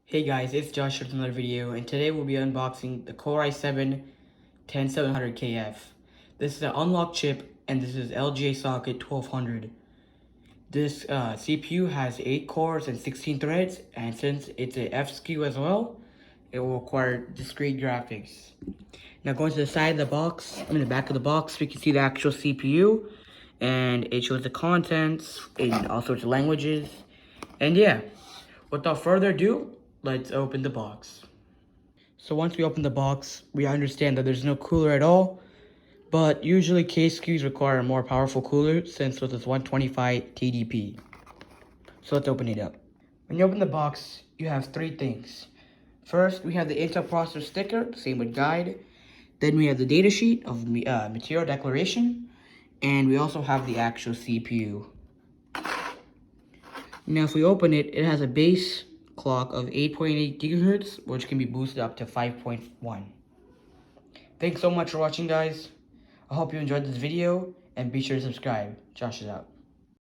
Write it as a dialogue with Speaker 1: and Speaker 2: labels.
Speaker 1: Hey guys, it's Josh with another video, and today we'll be unboxing the Core i7-10700KF. This is an unlocked chip, and this is LGA socket 1200. This CPU has 8 cores and 16 threads, and since it's a F SKU as well, it will require discrete graphics. Now going to the side of the box, in the back of the box, we can see the actual CPU, and it shows the contents in all sorts of languages. And yeah, without further ado, let's open the box. So once we open the box, we understand that there's no cooler at all, but usually case SKUs require a more powerful cooler since this is 125 TDP. So let's open it up. When you open the box, you have 3 things. First, we have the Intel processor sticker, same with guide. Then we have the datasheet of material declaration, and we also have the actual CPU. Now if we open it, it has a base clock of 8.8 gigahertz, which can be boosted up to 5.1. Thanks so much for watching, guys. I hope you enjoyed this video, and be sure to subscribe. Josh is out.